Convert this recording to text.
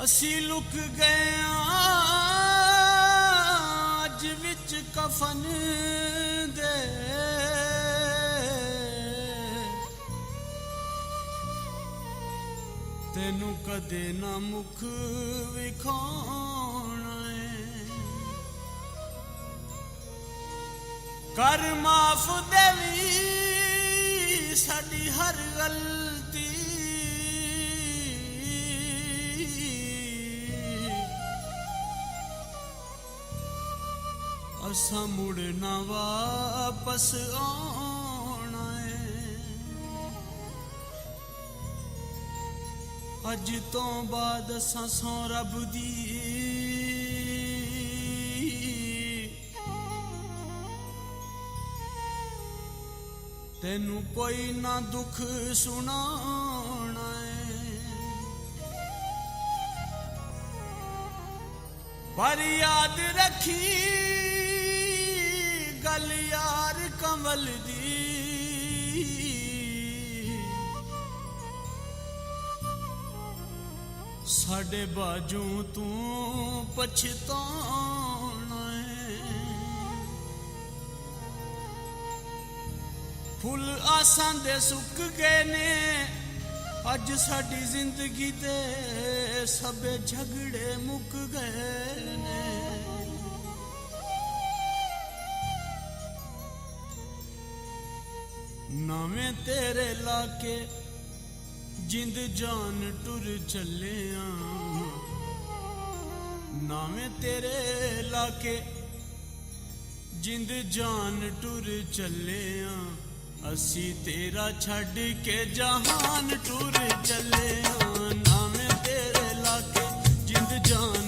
असी लुक गए अज विच कफन दे तेनू कदे ना मुख विखाना है। कर माफ देवी साडी हर गलती असा मुड़ना वापस आना है। अज तो बाद असा सौ रब दी तेनू कोई ना दुख सुनाना है। पर याद रखी गल यार कमल दी साडे बाजू तू पछताना है। फुल आसां दे सुक गए ने अज साडी जिंदगी दे सबे झगड़े मुक गए ने। नावें तेरे लाके जिंद जान टुर चले नावें तेरे लाके जिंद जान टुर चले असी तेरा छड़ के जहान टुर चले नावें तेरे लाके जिंद जान